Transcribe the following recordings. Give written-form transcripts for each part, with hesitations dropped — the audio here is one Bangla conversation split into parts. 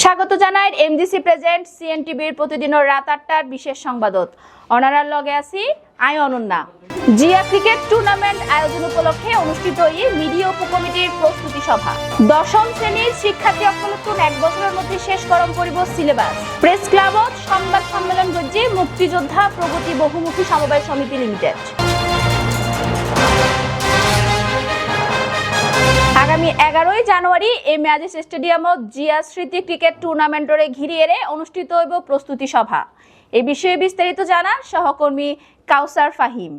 স্বাগত জানাই এমজিসি প্রেজেন্ট সিএনটিভির প্রতিদিনের রাত ৮টার বিশেষ সংবাদত অনারার লগে আছি I Ananya. Zia cricket tournament আয়োজন উপলক্ষে অনুষ্ঠিত মিডিয়া উপকমিটির প্রস্তুতি সভা। দশম শ্রেণীর শিক্ষার্থী অকলতুন এক বছরের মধ্যে শেষ করম করিব সিলেবাস। প্রেস ক্লাবত সংবাদ সম্মেলন করছে মুক্তিযোদ্ধা প্রগতি বহুমুখী সমবায় সমিতি লিমিটেড। আগামী 11 জানুয়ারি এই ম্যাজিস স্টেডিয়ামত জিয়া স্মৃতি ক্রিকেট টুর্নামেন্টরে ঘিরিয়ে অনুষ্ঠিত হইব প্রস্তুতি সভা। এই বিষয়ে বিস্তারিত জানান সহকর্মী কাউসার ফাহিম।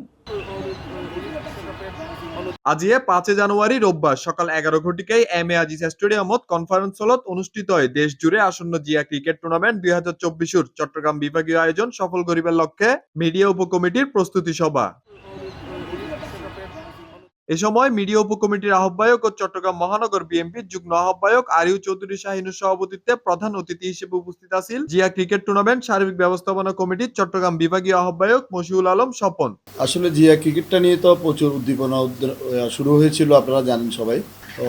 আজিয়ে 5 জানুয়ারি রোববার সকাল 11 ঘটিকায় এম এ আজিজ স্টেডিয়ামত কনফারেন্স হলত অনুষ্ঠিত হয় দেশ জুড়ে আসন্ন জিয়া ক্রিকেট টুর্নামেন্ট 2024 চট্টগ্রাম বিভাগীয় আয়োজন সফল করিবার লক্ষ্যে মিডিয়া উপকমিটির প্রস্তুতি সভা। এ সময় মিডিয়া উপকমিটির আহ্বায়ক ও চট্টগ্রাম মহানগর বিএনপির যুগ্ম আহ্বায়ক আরিউ চৌধুরী শাহিনুর সভাপতিত্বে প্রধান অতিথি হিসেবে উপস্থিত আছেন জিয়া ক্রিকেট টুর্নামেন্ট সার্বিক ব্যবস্থাপনা কমিটির চট্টগ্রাম বিভাগীয় আহ্বায়ক মশিউল আলম স্বপন। আসলে জিয়া ক্রিকেটটা নিয়ে তো প্রচুর উদ্দীপনা শুরু হয়েছিল, আপনারা জানেন সবাই। তো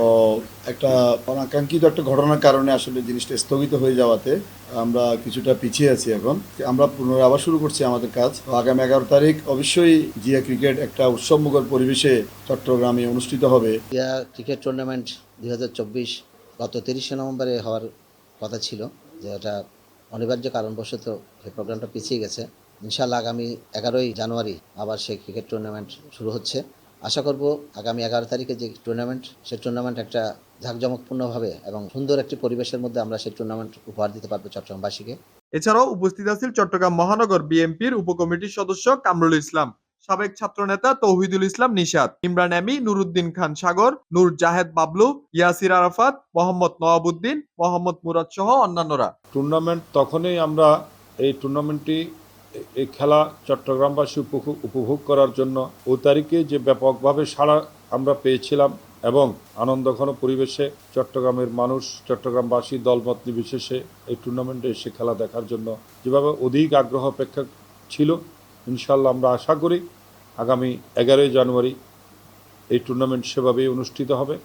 একটা অনাকাঙ্ক্ষিত একটা ঘটনার কারণে আসলে জিনিসটা স্থগিত হয়ে যাওয়াতে আমরা কিছুটা পিছিয়ে আছি। এখন আমরা পুনরায় আবার শুরু করছি আমাদের কাজ। আগামী 11 তারিখ অবশ্যই জিয়া ক্রিকেট একটা উৎসবমুখর পরিবেশে চট্টগ্রামে অনুষ্ঠিত হবে। জিয়া ক্রিকেট টুর্নামেন্ট 2024 গত 30 নভেম্বরে হওয়ার কথা ছিল, যে এটা অনিবার্য কারণবশত এই প্রোগ্রামটা পিছিয়ে গেছে। ইনশাআল্লাহ আগামী 11 জানুয়ারি আবার সেই ক্রিকেট টুর্নামেন্ট শুরু হচ্ছে। আশা করব আগামী 11 তারিখে যে টুর্নামেন্ট, সেই টুর্নামেন্ট একটা ঝাঁকজমকপূর্ণভাবে এবং সুন্দর একটি পরিবেশের মধ্যে আমরা সেই টুর্নামেন্ট উপহার দিতে পারবো চট্টগ্রামবাসীকে। এছাড়াও উপস্থিত আছেন চট্টগ্রাম মহানগর বিএনপির উপকমিটির সদস্য কামরুল ইসলাম, সাবেক ছাত্রনেতা তৌহিদুল ইসলাম নিশাত, ইমরান এমি, নুরুদ্দিন খান সাগর, নূর জাহেদ বাবলু, ইয়াসির আরাফাত, মোহাম্মদ নওয়াবুদ্দিন, মোহাম্মদ মুরাদ সহ অন্যান্যরা। টুর্নামেন্ট তখনই আমরা এই খেলা চট্টগ্রামবাসী উপভোগ করার জন্য ওই তারিখে যে ব্যাপকভাবে সাড়া আমরা পেয়েছিলাম এবং আনন্দঘন পরিবেশে চট্টগ্রামের মানুষ, চট্টগ্রামবাসী দলমত নির্বিশেষে এই টুর্নামেন্টে এসে খেলা দেখার জন্য যেভাবে অধিক আগ্রহ অপেক্ষা ছিল, ইনশাল্লাহ আমরা আশা করি আগামী 11 জানুয়ারি এই টুর্নামেন্ট সেভাবেই অনুষ্ঠিত হবে।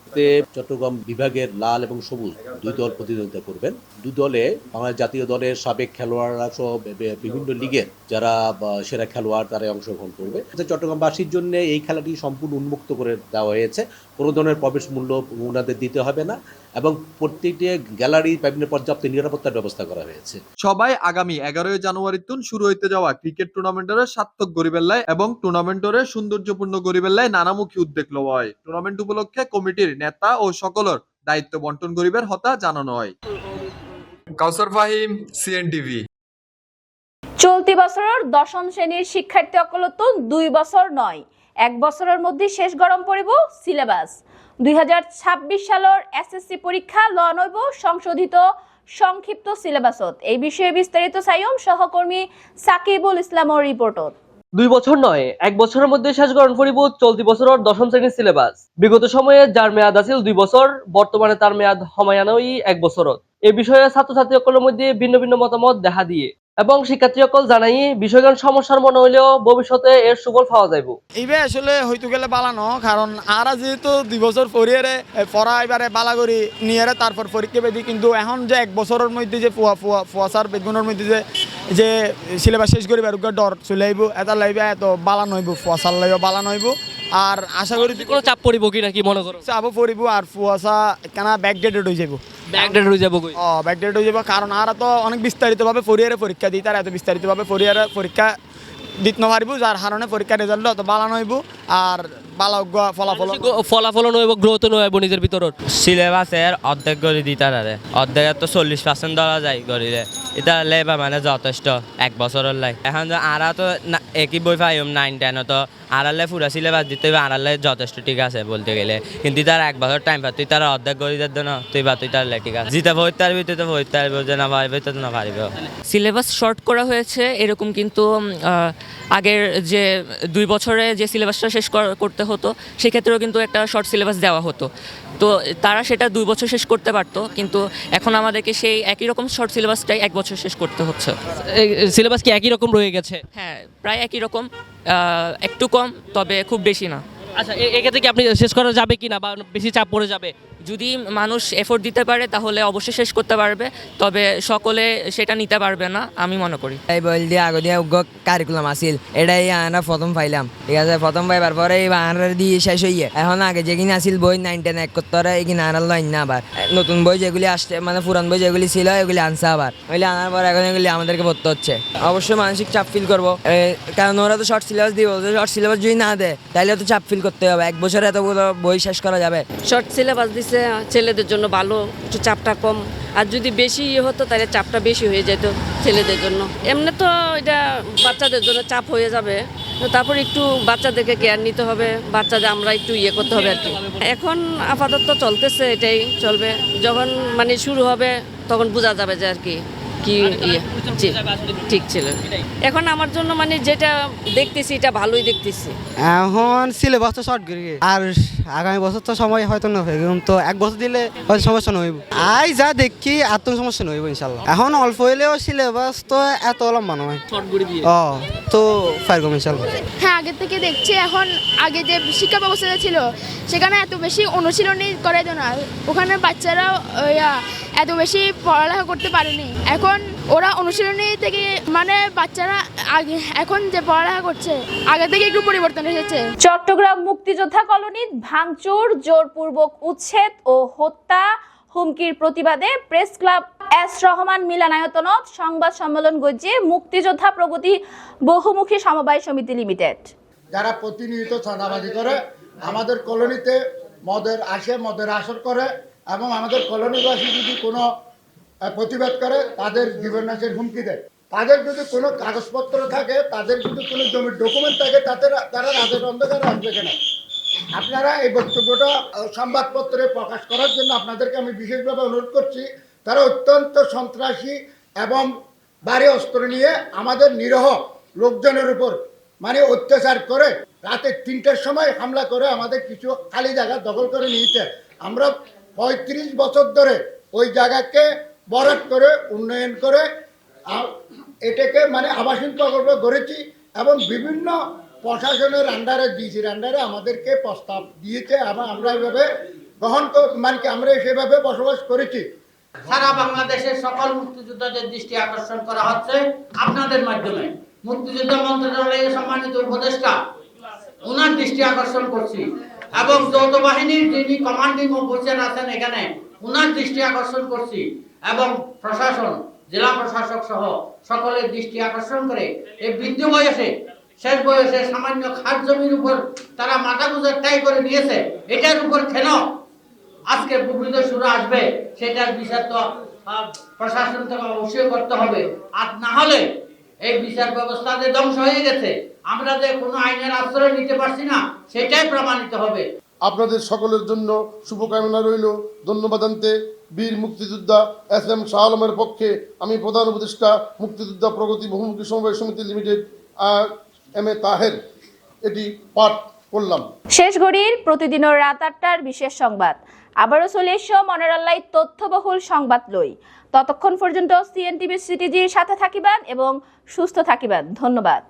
চট্টগ্রাম বিভাগের লাল এবং সবুজ দুই দল প্রতিদ্বন্দ্বিতা করবেন। দুই দলে বাংলাদেশ জাতীয় দলের সাবেক খেলোয়াড়রা সহ বিভিন্ন লিগের যারা সেরা খেলোয়াড় তারা অংশগ্রহণ করবে। চট্টগ্রামবাসীর জন্য এই খেলাটি সম্পূর্ণ উন্মুক্ত করে দেওয়া হয়েছে, কোনো ধরনের প্রবেশ মূল্য ওনাদের দিতে হবে না এবং প্রত্যেকটি গ্যালারি বিভিন্ন পর্যাপ্ত নিরাপত্তার ব্যবস্থা করা হয়েছে। সবাই আগামী 11 জানুয়ারি শুরু হইতে যাওয়া ক্রিকেট টুর্নামেন্টের সার্থক গরিবেল্লায় এবং টুর্নামেন্টের সৌন্দর্যপূর্ণ গরিবেল্লায় নানামুখী উদ্যোগ লওয়া হয়। টুর্নামেন্ট উপলক্ষে কমিটির নেতা ও সকলের দায়িত্ব বন্টন গরিবের হতা জানানো হয়। কাউসার ফাহিম, সিএনটিভি। চলতি বছরের দশম শ্রেণীর শিক্ষার্থী অকলতুন 2 বছর নয়, 1 বছরের মধ্যে শেষ গরম পড়িব সিলেবাস। 2026 সালের এসএসসি পরীক্ষা লওয়া হইব সংশোধিত সংক্ষিপ্ত সিলেবাসত। এই বিষয়ে বিস্তারিত চাইম সহকর্মী সাকিবুল ইসলামের রিপোর্টত। 2 বছর নয়, 1 বছরের মধ্যে শেষ গ্রহণ করিব চলতি বছরের দশম শ্রেণীর সিলেবাস। বিগত সময়ে যার মেয়াদ আছিল 2 বছর, বর্তমানে তার মেয়াদ হমায়ানই 1 বছরত। এই বিষয়ে ছাত্রছাত্রীসকলের মধ্যে ভিন্ন ভিন্ন মতামত দেখা দিয়ে এবং শিক্ষার্থীসকল জানাই বিষয়গান সমস্যার মনে হইলেও ভবিষ্যতে এর সুফল পাওয়া যাইব। এইবে আসলে হয়তো গেলে বালানো, কারণ আর যেহেতু 2 বছর পড়িয়ে পড়া এবারে বালা করি নিয়ে তারপর পরীক্ষা বেদি, কিন্তু এখন যে 1 বছরের মধ্যে যে ফুয়াশার বেগুনের মধ্যে যে সিলেবাস শেষ করিব ডর চলে আইব, এটা লাইবে এত বালা নইব, ফুয়াশার লাইব বালা নইব। আর আশা করি কোনো চাপ পড়িব কি নাকি মনে করো? চাপও পড়িব আর ফুয়াশা কেন ব্যাকডেটেড হয়ে যাব, ব্যাকডেট হয়ে যাব। ব্যাকডেট হয়ে যাব, কারণ আর তো অনেক বিস্তারিতভাবে পড়িয়ে পরীক্ষা দিই, তার এত বিস্তারিতভাবে পড়িয়ে পরীক্ষা দিতে নপারিব, যার কারণে পরীক্ষার রেজাল্ট অত বালা নইব আর ফলাফল নইব, গ্রোথ নইব নিজের ভিতরত। সিলেবাসের অর্ধেক করে দিতে পারে, অর্ধেক তো 40% ধরা যায় করিলে, এটা লেবা মানে যথেষ্ট 1 বছরের লাই। এখন আরা তো একই বই পাইম 9-10 তো আড়ালে পুরা সিলেবাস দিতে হবে, আড়ালে যথেষ্ট ঠিক আছে বলতে গেলে, কিন্তু তার 1 বছর টাইম পা তুই তার অর্ধেক করে দিত না, তুই বা তুই তার ঠিক আছে জিতে ভরতে পারবি, তুই তো ভরতে পারবি, যে না পারবি তো না পারবি। সিলেবাস শর্ট করা হয়েছে এরকম, কিন্তু আগের যে 2 বছরে যে সিলেবাসটা শেষ করতে হতো সেক্ষেত্রেও কিন্তু একটা শর্ট সিলেবাস দেওয়া হতো, তো তারা সেটা 2 বছর শেষ করতে পারতো, কিন্তু এখন আমাদেরকে সেই একই রকম শর্ট সিলেবাসটাই 1 বছর শেষ করতে হচ্ছে। সিলেবাস কি একই রকম রয়ে গেছে? হ্যাঁ, প্রায় একই রকম, একটু কম, তবে খুব বেশি না। আচ্ছা, এক্ষেত্রে কি আপনি শেষ করা যাবে কিনা বা বেশি চাপ পড়ে যাবে যদি মানুষ এফোর্ট দিতে পারে তাহলে অবশ্যই শেষ করতে পারবে, তবে সকলে সেটা নিতে পারবে না আমি মনে করি। এই বইল দিয়ে আগে দিয়ে কারিকুলাম আসিল, এটাই আমরা প্রথম পাইলাম, ঠিক আছে। প্রথম পাইবার পরে এই বাংলা দিয়ে শেষ হইয়ে এখন আগে যেগুলি আসিল বই 9, 10 এক করতে পারে এগুলি আনার লাইন না, আবার নতুন বই যেগুলি আসছে মানে পুরান বই যেগুলি ছিল এগুলি আনছে আবার, ওইগুলি আনার পর এখন এগুলি আমাদেরকে পড়তে হচ্ছে। অবশ্যই মানসিক চাপ ফিল করবো, কারণ ওরা তো শর্ট সিলেবাস দিব, শর্ট সিলেবাস যদি না দেয় তাহলে তো চাপ ফিল করতে হবে। 1 বছরে এতগুলো বই শেষ করা যাবে? শর্ট সিলেবাস দিছে ছেলেদের জন্য ভালো, একটু চাপটা কম, আর যদি বেশি হতো তাহলে চাপটা বেশি হয়ে যেত ছেলেদের জন্য। এমনি তো এটা বাচ্চাদের জন্য চাপ হয়ে যাবে, তো তারপর একটু বাচ্চাদেরকে কেয়ার নিতে হবে, বাচ্চাদের আমরা একটু করতে হবে আর কি। এখন আপাতত চলতেছে, এটাই চলবে, যখন মানে শুরু হবে তখন বোঝা যাবে যে আর কি কি ঠিক ছিল। এখন আমার জন্য মানে যেটা দেখতেছি এটা ভালোই দেখতেছি। এখন সিলেবাস তো শর্ট করি, আর আগামী বছর তো সময় হয়তো না হবে, তো 1 বছর দিলে হয়তো সমস্যা নইব। আই যা দেখি এত সমস্যা নইব ইনশাল্লাহ। এখন অল্প হইলেও সিলেবাস তো এত লম্বা নয়, তো পারবো ইনশাল্লাহ। হ্যাঁ, আগের থেকে দেখছি এখন আগে যে শিক্ষা ব্যবস্থা ছিল সেখানে এত বেশি অনুশীলনী করাইত না, ওখানে বাচ্চারা এত বেশি পড়ালেখা করতে পারেনি। এখন ওরা অনুশীলনী থেকে মানে বাচ্চারা আগে এখন যে পড়ালেখা করছে আগে থেকে একটু পরিবর্তন এসেছে। চট্টগ্রাম মুক্তিযোদ্ধা কলোনির ভাঙচুর, জোরপূর্বক উচ্ছেদ ও হত্যা হুমকির প্রতিবাদে প্রেস ক্লাব এস রহমান মিলনায়তনত সংবাদ সম্মেলন গজ্জে মুক্তিযোদ্ধা প্রগতি বহুমুখী সমবায় সমিতি লিমিটেড। যারা প্রতিনিয়ত চাঁদাবাজি করে, আমাদের কলোনিতে মদের আসর করে এবং আমাদের কলোনিবাসী যদি কোনো প্রতিবাদ করে তাদের জীবননাশের হুমকি দেয়। তাদের যদি কোনো কাগজপত্র থাকে, তাদের যদি কোনো জমির ডকুমেন্ট থাকে, তারা রাতের অন্ধকারে আসবে কেন? আপনারা এই বক্তব্যটা সংবাদপত্রে প্রকাশ করার জন্য আপনাদেরকে আমি বিশেষভাবে অনুরোধ করছি। তারা অত্যন্ত সন্ত্রাসী এবং ভারী অস্ত্র নিয়ে আমাদের নিরীহ লোকজনের উপর মানে অত্যাচার করে রাতে 3টার সময় হামলা করে আমাদের কিছু খালি জায়গা দখল করে নিয়েছে। আমরা 35 বছর ধরে ওই জায়গাকে বরাদ করে উন্নয়ন করে এটাকে মানে আবাসন প্রকল্প গড়েছি এবং বিভিন্ন প্রশাসনের আন্ডারে ডিসির আন্ডারে আমাদেরকে প্রস্তাব দিয়েছে এবং আমরা এইভাবে গ্রহণ মানে কি আমরা সেভাবে বসবাস করেছি। সারা বাংলাদেশের সকল মুক্তিযোদ্ধাদের দৃষ্টি আকর্ষণ করা হচ্ছে আপনাদের মাধ্যমে। মুক্তিযোদ্ধা মন্ত্রণালয়ের সম্মানিত উপদেষ্টা ওনার দৃষ্টি আকর্ষণ করছি এবং যৌথ বাহিনীর যিনি কমান্ডিং অফিসার আছেন এখানে ওনার দৃষ্টি আকর্ষণ করছি এবং প্রশাসন, জেলা প্রশাসক সহ সকলের দৃষ্টি আকর্ষণ করে এই বৃদ্ধ বয়সে, শেষ বয়সে সামান্য খাস জমির উপর তারা মাথা গুঁজে ত্যাগ করে নিয়েছে। এটার উপর কেন আজকে বিবৃত শুরু আসবে সেটার বিচার তো প্রশাসন থেকে অবশ্যই করতে হবে। আর না হলে এই বিচার ব্যবস্থা যে ধ্বংস হয়ে গেছে, আমরা যে কোনো আইনের আশ্রয় নিতে পারছি না সেটাই প্রমাণিত হবে। আপনাদের সকলের জন্য শুভকামনা রইল। ধন্যবাদ জানতে বীর মুক্তিযোদ্ধা SM শাহ আলমের পক্ষে আমি প্রধান উপদেষ্টা মুক্তিযোদ্ধা প্রগতি বহুমুখী সমবায় সমিতি লিমিটেড MA তাহের এটি পাঠ করলাম। শেষ ঘড়ির প্রতিদিনের রাত 8টার বিশেষ সংবাদ আবারও চলে এসো মনের আল্লাহ তথ্যবহুল সংবাদ লই। ততক্ষণ পর্যন্ত CNTV সিটিজির সাথে থাকিবেন এবং সুস্থ থাকিবেন। ধন্যবাদ।